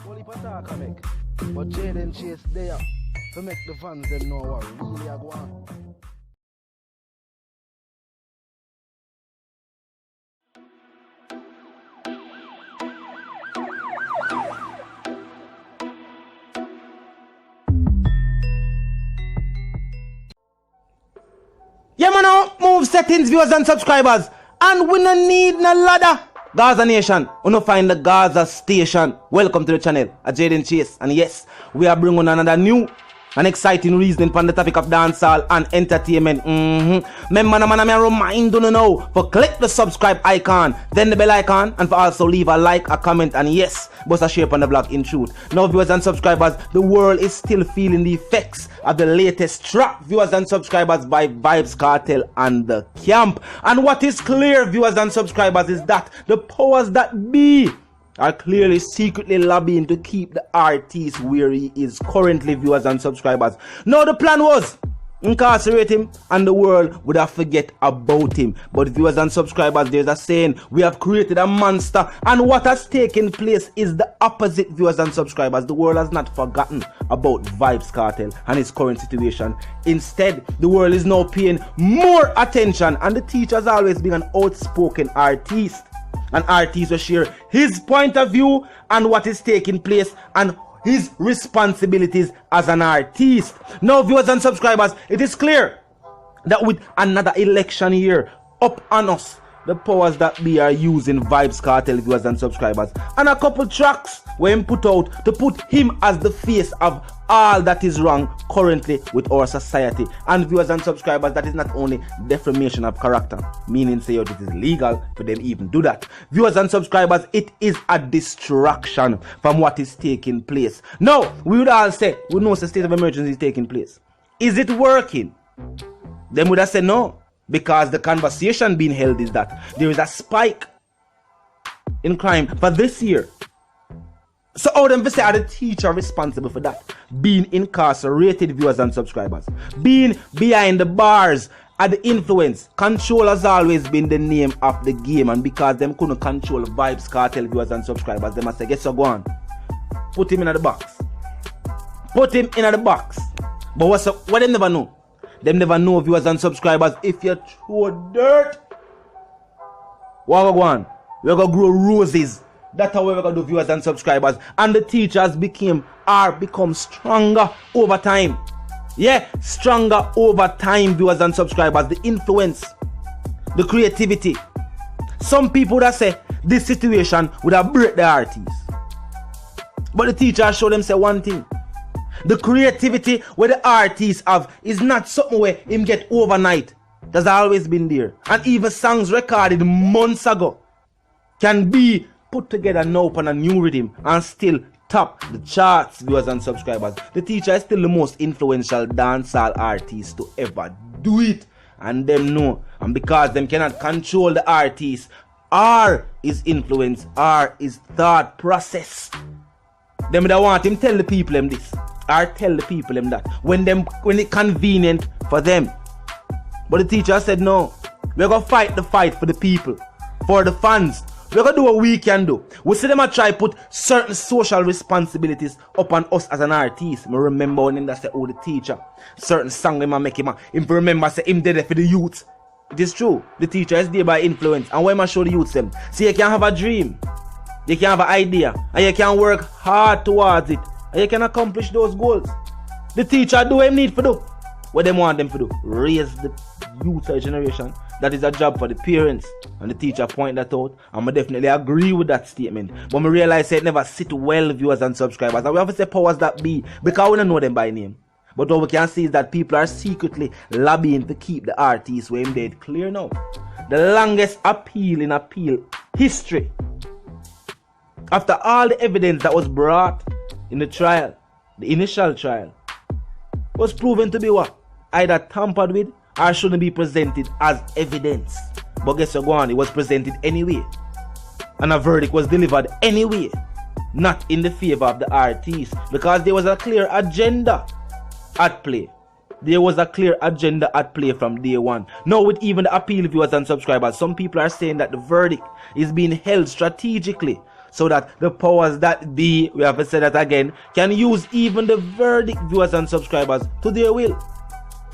Only talk I make. But Jaden Chase there to make the fans them know what really are going on. Yeah, man, move settings, viewers and subscribers. And we no need no ladder. Gaza Nation, we no find the Gaza Station. Welcome to the channel, Jaden Chase. And yes, we are bringing another new and exciting reason on the topic of dancehall and entertainment. Remember, man, I remind you now for click the subscribe icon, then the bell icon, and for also leave a like, a comment, and yes, bust a share on the blog in truth. Now, viewers and subscribers, the world is still feeling the effects of the latest track, viewers and subscribers, by Vybz Kartel and the Camp. And what is clear, viewers and subscribers, is that the powers that be are clearly secretly lobbying to keep the artist where he is currently, viewers and subscribers. Now the plan was incarcerate him and the world would have forget about him. But viewers and subscribers, there's a saying, we have created a monster, and what has taken place is the opposite, viewers and subscribers. The world has not forgotten about Vybz Kartel and his current situation. Instead, the world is now paying more attention, and the teacher has always been an outspoken artist. An artist will share his point of view and what is taking place and his responsibilities as an artist. Now, viewers and subscribers, it is clear that with another election year up on us, the powers that be are using Vybz Kartel, viewers and subscribers, and a couple tracks were him put out to put him as the face of all that is wrong currently with our society. And viewers and subscribers, that is not only defamation of character, meaning say it is illegal for them even do that. Viewers and subscribers, it is a distraction from what is taking place. Now, we would all say, we know the state of emergency is taking place. Is it working? Then would have said no. Because the conversation being held is that there is a spike in crime for this year. So how them say are the teacher responsible for that? Being incarcerated, viewers and subscribers. Being behind the bars at the influence. Control has always been the name of the game. And because them couldn't control Vybz Kartel, viewers and subscribers, they must say, guess what, go on. Put him in the box. Put him in the box. But what they never know? Them never know, viewers and subscribers, if you throw dirt, what go on? We're going to grow roses. That's how we're going to do, viewers and subscribers. And the teachers become stronger over time. Yeah, stronger over time, viewers and subscribers. The influence, the creativity. Some people that say this situation would have break the artists. But the teachers show them say one thing. The creativity where the artists have is not something where him get overnight. That's always been there. And even songs recorded months ago can be put together now on a new rhythm and still top the charts, viewers and subscribers. The teacher is still the most influential dancehall artist to ever do it. And them know. And because them cannot control the artist or his influence or his thought process, them don't want him tell the people them this. Or tell the people them that when it's convenient for them. But the teacher said no. We're gonna fight the fight for the people, for the fans. We're gonna do what we can do. We see them a try put certain social responsibilities upon us as an artist. I remember when him that said, oh, the teacher, certain song them make him remember say him did it for the youth. It is true. The teacher is there by influence. And when I show the youth them, see, you can have a dream, you can have an idea, and you can work hard towards it. And you can accomplish those goals. The teacher do what they need to do. What they want them to do. Raise the youth generation. That is a job for the parents. And the teacher point that out. And I definitely agree with that statement. But I realize it never sit well, viewers and subscribers. And we have to say powers that be. Because we don't know them by name. But what we can see is that people are secretly lobbying to keep the artists where him dead clear now. The longest appeal in appeal history. After all the evidence that was brought in the trial, the initial trial, was proven to be what? Either tampered with or shouldn't be presented as evidence. But guess what, it was presented anyway. And a verdict was delivered anyway. Not in the favor of the artist. Because there was a clear agenda at play. There was a clear agenda at play from day one. Now with even the appeal viewers and subscribers, some people are saying that the verdict is being held strategically so that the powers that be, we have to say that again, can use even the verdict viewers and subscribers to their will.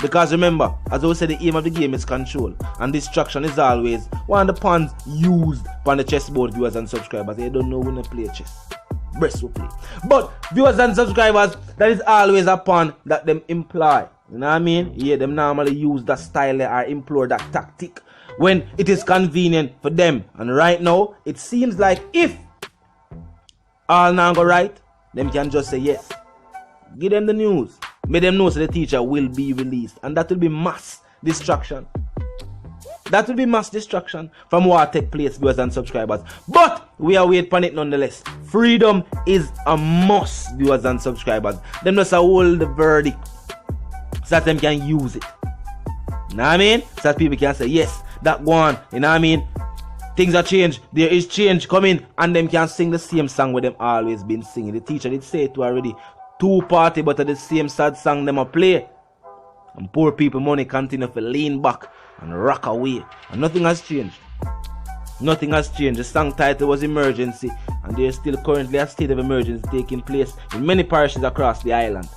Because remember, as I said, the aim of the game is control, and distraction is always one of the pawns used on the chessboard, viewers and subscribers. They don't know when to play chess. Breast will play. But viewers and subscribers, that is always a pawn that them employ. You know what I mean? Yeah, them normally use that style or employ that tactic when it is convenient for them. And right now, it seems like if all now go right, them can just say yes. Give them the news. Make them know so the teacher will be released. And that will be mass distraction. That will be mass distraction from what take place, viewers and subscribers. But we are waiting for it nonetheless. Freedom is a must, viewers and subscribers. Them just hold the verdict so that them can use it. You know what I mean? So that people can say, yes, that go on. You know what I mean? Things are changed. There is change coming. And them can sing the same song with them always been singing. The teacher did say it already. 2 party, but the same sad song them a play. And poor people money continue to lean back and rock away. And nothing has changed. Nothing has changed. The song title was Emergency. And there is still currently a state of emergency taking place in many parishes across the island.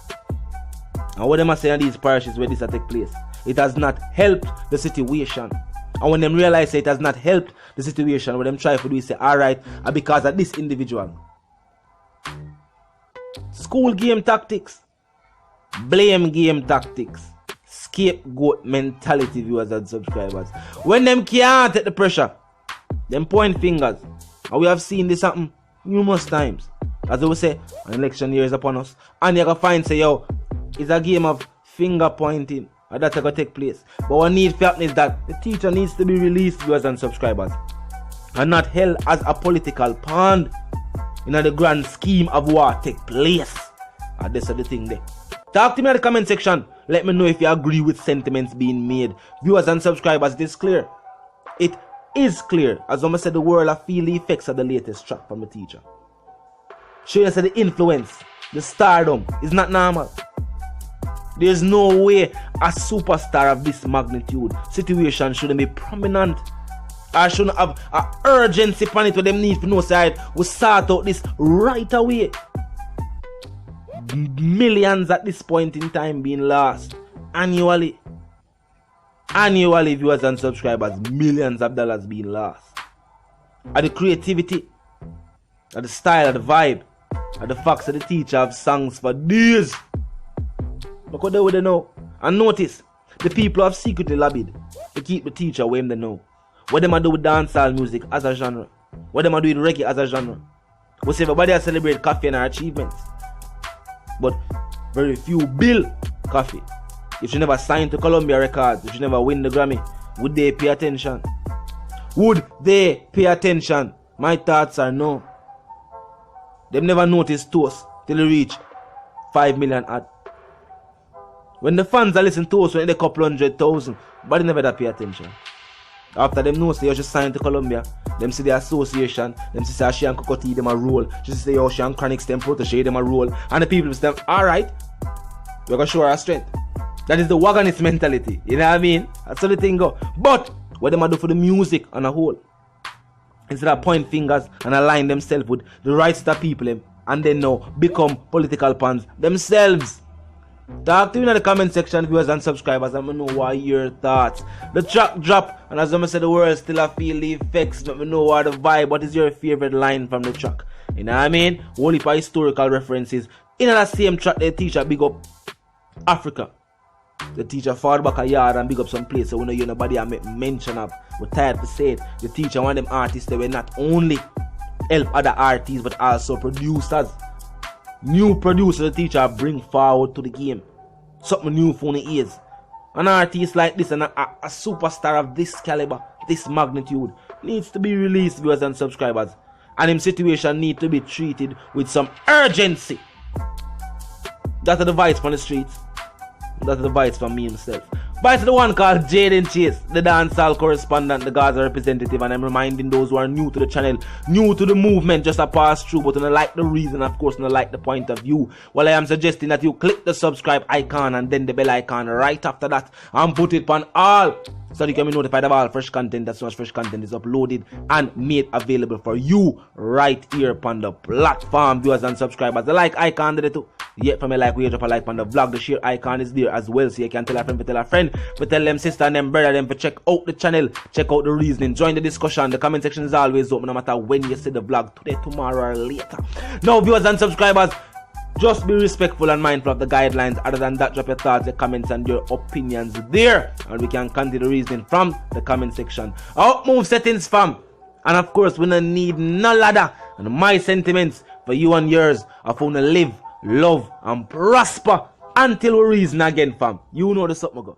And what them are saying in these parishes where this has take place, it has not helped the situation. And when them realize it has not helped the situation, what them try to do is say, alright, because of this individual. School game tactics, blame game tactics, scapegoat mentality, viewers and subscribers. When them can't take the pressure, them point fingers. And we have seen this happen numerous times. As I would say, an election year is upon us. And you can find say, yo, it's a game of finger pointing. And that's going to take place. But what needs to happen is that the teacher needs to be released, viewers and subscribers. And not held as a political pawn in the grand scheme of what take place. And this is the thing there. Talk to me in the comment section. Let me know if you agree with sentiments being made. Viewers and subscribers, it is clear. It is clear. As I said, the world I feel the effects of the latest track from the teacher. Show you the influence, the stardom is not normal. There's no way a superstar of this magnitude situation shouldn't be prominent. I shouldn't have an urgency upon it where them need to know side. We sort out this right away. Millions at this point in time being lost annually. Annually, viewers and subscribers, millions of dollars being lost. And the creativity, and the style, and the vibe, and the facts of the teacher have songs for days. Look what they would know. And notice, the people have secretly lobbied to keep the teacher where they know. What them do with dancehall music as a genre. What them do with reggae as a genre. We see everybody has celebrate Coffee and her achievements. But very few bill Coffee. If you never signed to Columbia Records, if you never win the Grammy, would they pay attention? Would they pay attention? My thoughts are no. Them never noticed Toast till they reach 5 million ad. When the fans are listening to us when they couple 100,000, but they never that pay attention. After them know say you just sign to Columbia, them see the association, them see she and Kokoti them a roll, just say she and Chronics them protege them a roll, and the people say, alright, we're gonna show our strength. That is the wagonist mentality, you know what I mean? That's how the thing go. But what them do for the music on a whole, instead of point fingers and align themselves with the rights of the people, and then now become political pawns themselves. Talk to me in the comment section, viewers and subscribers. Let me know what your thoughts. The track drop, and as I said, the world still a feel the effects. Let me know what the vibe. What is your favorite line from the track? You know what I mean? Only for historical references. In that same track, the teacher big up Africa. The teacher fall back a yard and big up some place. So we know you nobody I make mention of. We're tired to say it. The teacher one of them artists that will not only help other artists but also producers. New producer the teacher bring forward to the game. Something new for the ears. An artist like this and a superstar of this caliber, this magnitude, needs to be released, viewers and subscribers. And his situation need to be treated with some urgency. That's the advice from the streets. That's the advice from me himself. Bye to the one called Jaden Chase, the dancehall correspondent, the Gaza representative, and I'm reminding those who are new to the channel, new to the movement, just a pass through, but don't like the reason, of course, don't like the point of view. Well, I am suggesting that you click the subscribe icon and then the bell icon right after that and put it on all, so you can be notified of all fresh content as soon as fresh content is uploaded and made available for you right here upon the platform. Viewers and subscribers, the like icon there too. Yeah, from a like, we drop a like on the vlog. The share icon is there as well, so you can tell a friend, but tell them sister and them brother them to check out the channel, check out the reasoning, join the discussion. The comment section is always open, no matter when you see the vlog, today, tomorrow, or later. Now, viewers and subscribers, just be respectful and mindful of the guidelines. Other than that, drop your thoughts, your comments, and your opinions there, and we can continue the reasoning from the comment section. Out move settings, fam, and of course, we don't need no ladder. And my sentiments for you and yours are for to live, love, and prosper until we reason again, fam. You know the something go.